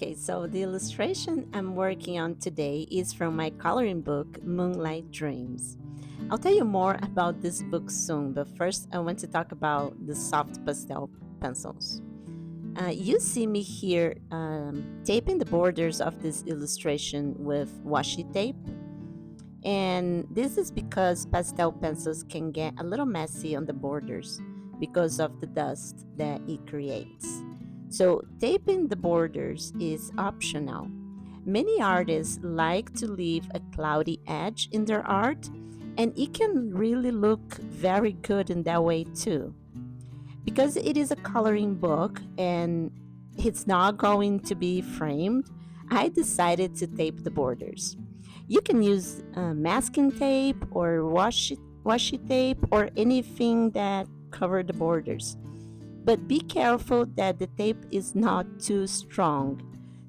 Okay, so the illustration I'm working on today is from my coloring book, Moonlight Dreams. I'll tell you more about this book soon, but first I want to talk about the soft pastel pencils. You see me here taping the borders of this illustration with washi tape, and this is because pastel pencils can get a little messy on the borders because of the dust that it creates. So, taping the borders is optional. Many artists like to leave a cloudy edge in their art, and it can really look very good in that way too. Because it is a coloring book and it's not going to be framed, I decided to tape the borders. You can use masking tape or washi tape or anything that cover the borders. But be careful that the tape is not too strong.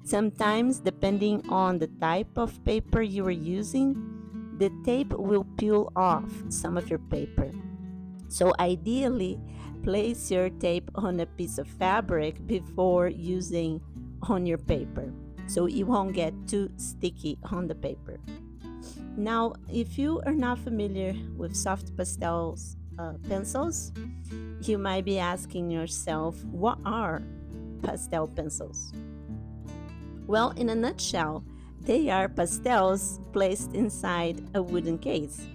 Sometimes, depending on the type of paper you are using, the tape will peel off some of your paper. So, ideally, place your tape on a piece of fabric before using on your paper so it won't get too sticky on the paper. Now, if you are not familiar with soft pastels pencils, you might be asking yourself, what are pastel pencils? Well, in a nutshell, they are pastels placed inside a wooden case,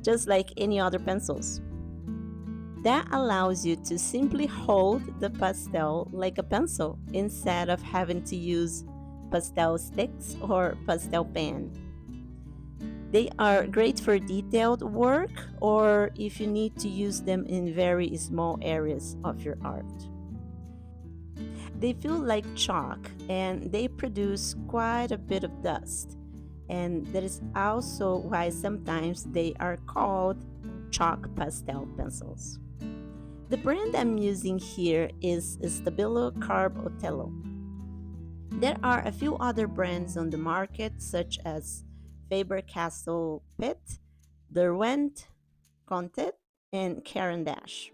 just like any other pencils. That allows you to simply hold the pastel like a pencil instead of having to use pastel sticks or pastel pen. They are great for detailed work or if you need to use them in very small areas of your art. They feel like chalk and they produce quite a bit of dust. And that is also why sometimes they are called chalk pastel pencils. The brand I'm using here is Stabilo Carb-Othello. There are a few other brands on the market, such as Faber-Castell Pitt, Derwent, Contet, and Caran d'Ache.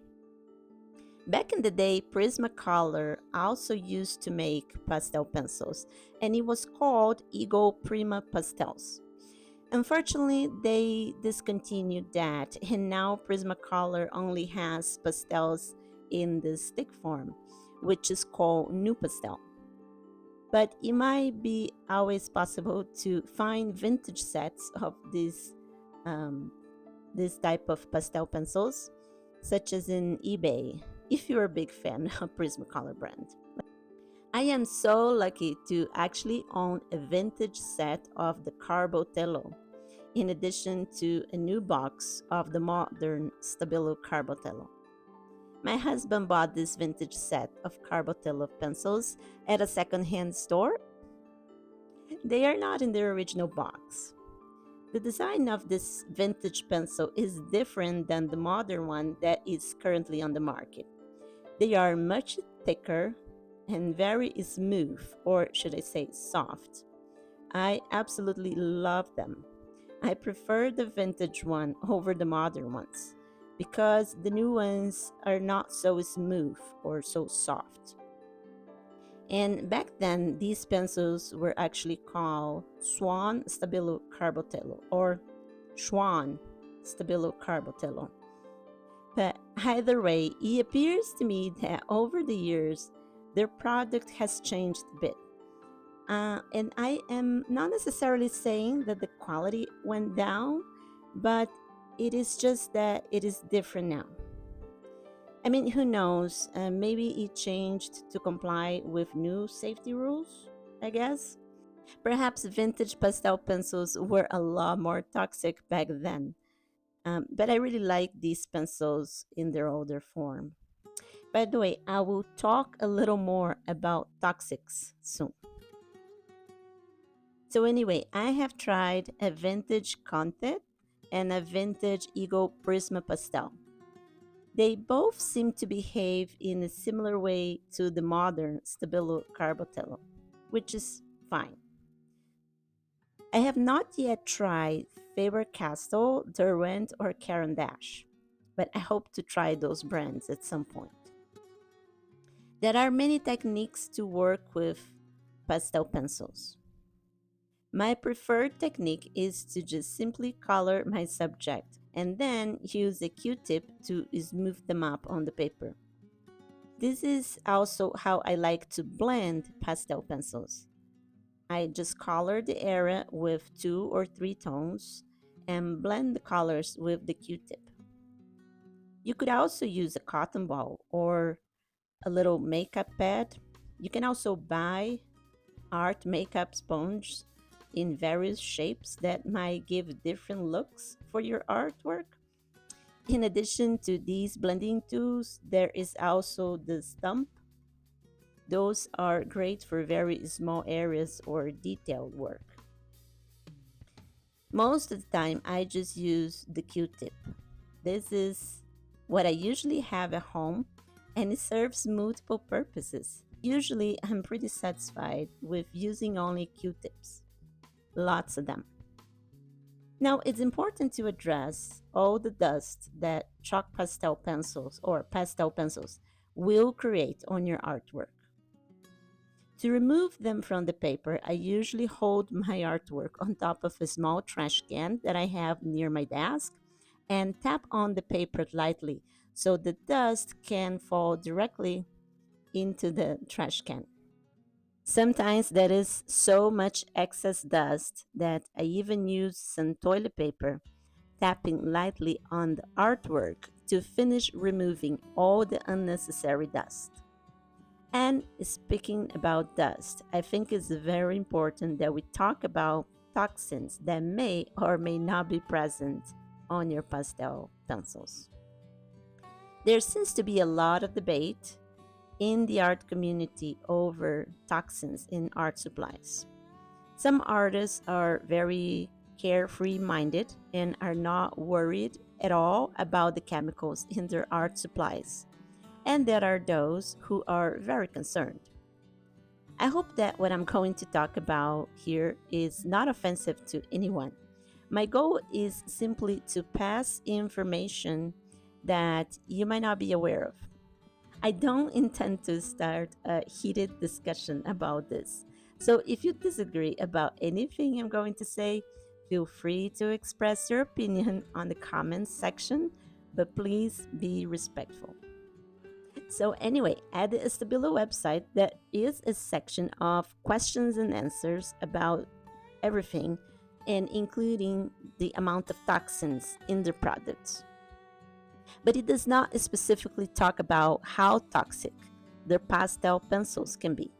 Back in the day, Prismacolor also used to make pastel pencils, and it was called Eagle Prima Pastels. Unfortunately, they discontinued that, and now Prismacolor only has pastels in the stick form, which is called New Pastel. But it might be always possible to find vintage sets of um, this type of pastel pencils, such as in eBay, if you're a big fan of Prismacolor brand. I am so lucky to actually own a vintage set of the Carb-Othello, in addition to a new box of the modern Stabilo Carb-Othello. My husband bought this vintage set of Carb-Othello pencils at a secondhand store. They are not in their original box. The design of this vintage pencil is different than the modern one that is currently on the market. They are much thicker and very smooth, or should I say soft. I absolutely love them. I prefer the vintage one over the modern ones because the new ones are not so smooth or so soft. And back then, these pencils were actually called Swan Stabilo Carb-Othello or Schwan Stabilo Carb-Othello. But either way, it appears to me that over the years, their product has changed a bit. And I am not necessarily saying that the quality went down, but it is just that it is different now. I mean, who knows? Maybe it changed to comply with new safety rules, I guess. Perhaps vintage pastel pencils were a lot more toxic back then. But I really like these pencils in their older form. By the way, I will talk a little more about toxics soon. So anyway, I have tried a vintage Contet and a vintage Eagle Prisma Pastel. They both seem to behave in a similar way to the modern Stabilo Carb-Othello, which is fine. I have not yet tried Faber-Castell, Derwent, or Caran d'Ache, but I hope to try those brands at some point. There are many techniques to work with pastel pencils. My preferred technique is to just simply color my subject and then use a Q-tip to smooth them up on the paper. This is also how I like to blend pastel pencils. I just color the area with 2 or 3 tones and blend the colors with the Q-tip. You could also use a cotton ball or a little makeup pad. You can also buy art makeup sponges in various shapes that might give different looks for your artwork. In addition to these blending tools, there is also the stump. Those are great for very small areas or detailed work. Most of the time, I just use the Q-tip. This is what I usually have at home, and it serves multiple purposes. Usually, I'm pretty satisfied with using only Q-tips, lots of them. Now, it's important to address all the dust that chalk pastel pencils or pastel pencils will create on your artwork. To remove them from the paper, I usually hold my artwork on top of a small trash can that I have near my desk and tap on the paper lightly so the dust can fall directly into the trash can. Sometimes there is so much excess dust that I even use some toilet paper, tapping lightly on the artwork to finish removing all the unnecessary dust. And speaking about dust, I think it's very important that we talk about toxins that may or may not be present on your pastel pencils. There seems to be a lot of debate in the art community over toxins in art supplies. Some artists are very carefree minded and are not worried at all about the chemicals in their art supplies, and there are those who are very concerned. I hope that what I'm going to talk about here is not offensive to anyone. My goal is simply to pass information that you might not be aware of. I don't intend to start a heated discussion about this. So if you disagree about anything I'm going to say, feel free to express your opinion on the comments section, but please be respectful. So anyway, at the Stabilo website, there is a section of questions and answers about everything and including the amount of toxins in the products. But it does not specifically talk about how toxic their pastel pencils can be.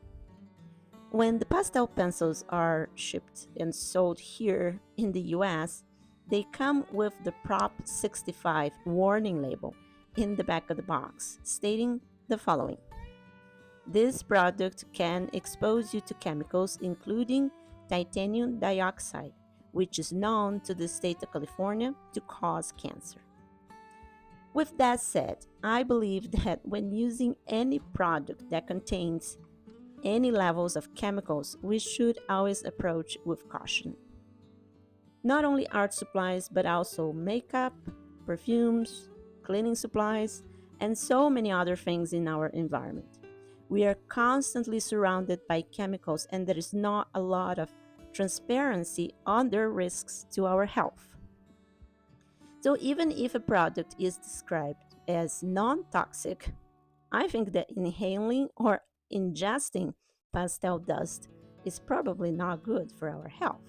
When the pastel pencils are shipped and sold here in the US, they come with the Prop 65 warning label in the back of the box, stating the following. This product can expose you to chemicals including titanium dioxide, which is known to the state of California to cause cancer. With that said, I believe that when using any product that contains any levels of chemicals, we should always approach with caution. Not only art supplies, but also makeup, perfumes, cleaning supplies, and so many other things in our environment. We are constantly surrounded by chemicals, and there is not a lot of transparency on their risks to our health. So even if a product is described as non-toxic, I think that inhaling or ingesting pastel dust is probably not good for our health.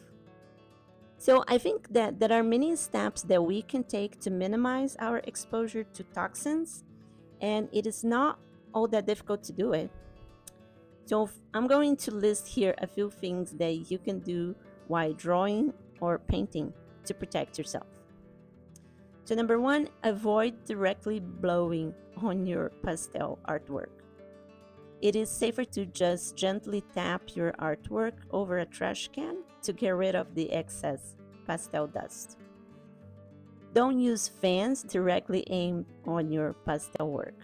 So I think that there are many steps that we can take to minimize our exposure to toxins, and it is not all that difficult to do it. So I'm going to list here a few things that you can do while drawing or painting to protect yourself. So number one, avoid directly blowing on your pastel artwork. It is safer to just gently tap your artwork over a trash can to get rid of the excess pastel dust. Don't use fans directly aimed on your pastel work.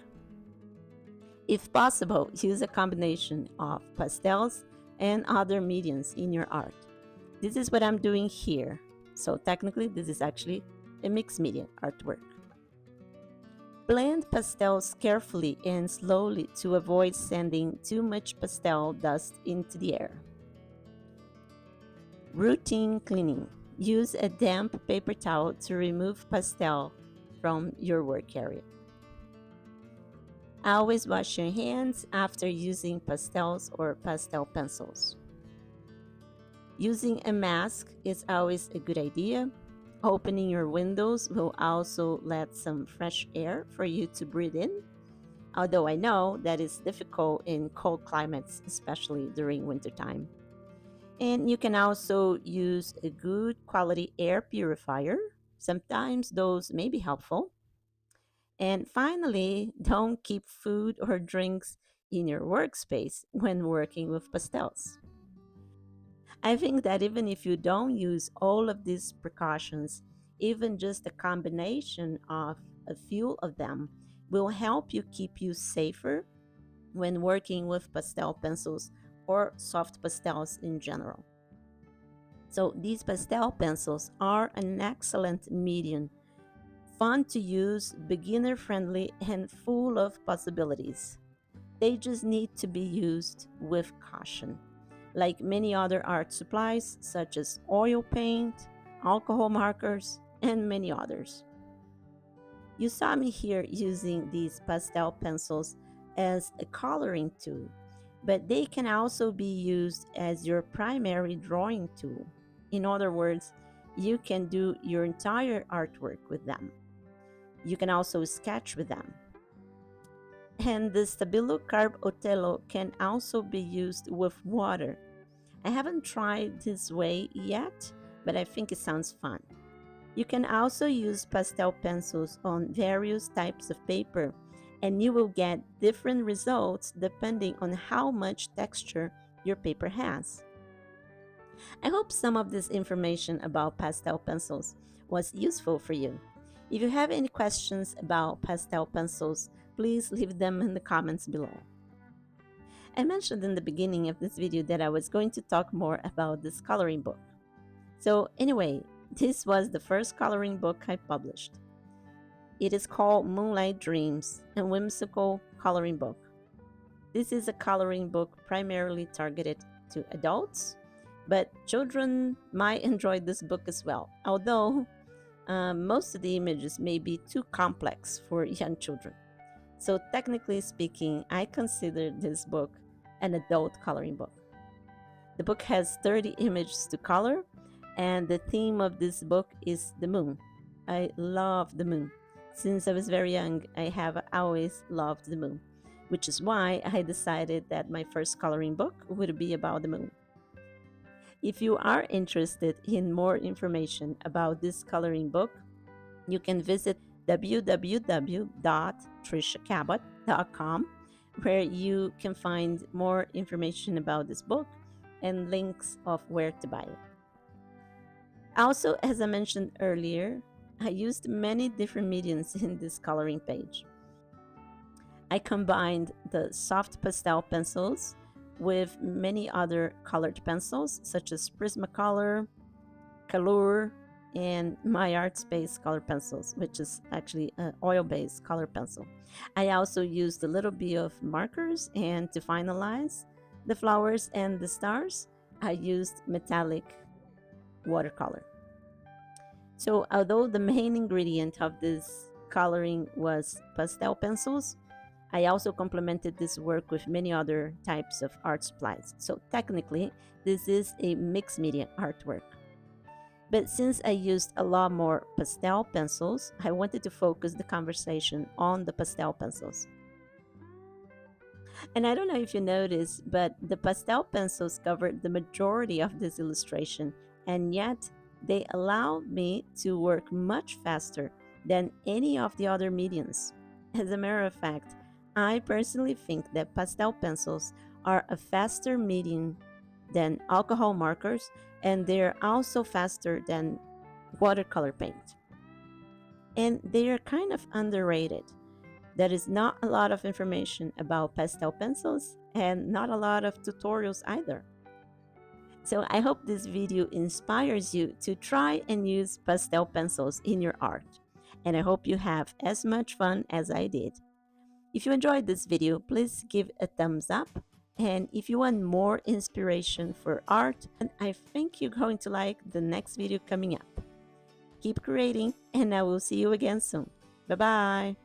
If possible, use a combination of pastels and other mediums in your art. This is what I'm doing here. So technically, this is actually a mixed media artwork. Blend pastels carefully and slowly to avoid sending too much pastel dust into the air. Routine cleaning. Use a damp paper towel to remove pastel from your work area. Always wash your hands after using pastels or pastel pencils. Using a mask is always a good idea. Opening your windows will also let some fresh air for you to breathe in, although I know that is difficult in cold climates, especially during wintertime. And you can also use a good quality air purifier. Sometimes those may be helpful. And finally, don't keep food or drinks in your workspace when working with pastels. I think that even if you don't use all of these precautions, even just a combination of a few of them will help you keep you safer when working with pastel pencils or soft pastels in general. So these pastel pencils are an excellent medium, fun to use, beginner friendly, and full of possibilities. They just need to be used with caution. Like many other art supplies, such as oil paint, alcohol markers, and many others. You saw me here using these pastel pencils as a coloring tool, but they can also be used as your primary drawing tool. In other words, you can do your entire artwork with them. You can also sketch with them. And the Stabilo Carb-Othello can also be used with water. I haven't tried this way yet, but I think it sounds fun. You can also use pastel pencils on various types of paper, and you will get different results depending on how much texture your paper has. I hope some of this information about pastel pencils was useful for you. If you have any questions about pastel pencils, please leave them in the comments below. I mentioned in the beginning of this video that I was going to talk more about this coloring book. So anyway, this was the first coloring book I published. It is called Moonlight Dreams, a whimsical coloring book. This is a coloring book primarily targeted to adults, but children might enjoy this book as well, although most of the images may be too complex for young children. So technically speaking, I consider this book an adult coloring book. The book has 30 images to color, and the theme of this book is the moon. I love the moon. Since I was very young, I have always loved the moon, which is why I decided that my first coloring book would be about the moon. If you are interested in more information about this coloring book, you can visit www.trishakabot.com, where you can find more information about this book and links of where to buy it. Also, as I mentioned earlier, I used many different mediums in this coloring page. I combined the soft pastel pencils with many other colored pencils, such as Prismacolor, Color, and my art space color pencils, which is actually an oil-based color pencil. I also used a little bit of markers, and to finalize the flowers and the stars, I used metallic watercolor. So although the main ingredient of this coloring was pastel pencils, I also complemented this work with many other types of art supplies. So technically, this is a mixed media artwork. But since I used a lot more pastel pencils, I wanted to focus the conversation on the pastel pencils. And I don't know if you noticed, but the pastel pencils covered the majority of this illustration, and yet they allowed me to work much faster than any of the other mediums. As a matter of fact, I personally think that pastel pencils are a faster medium than alcohol markers, and they're also faster than watercolor paint. And they are kind of underrated. There is not a lot of information about pastel pencils and not a lot of tutorials either. So I hope this video inspires you to try and use pastel pencils in your art. and I hope you have as much fun as I did. If you enjoyed this video, please give a thumbs up. And if you want more inspiration for art, I think you're going to like the next video coming up. Keep creating, and I will see you again soon. Bye bye.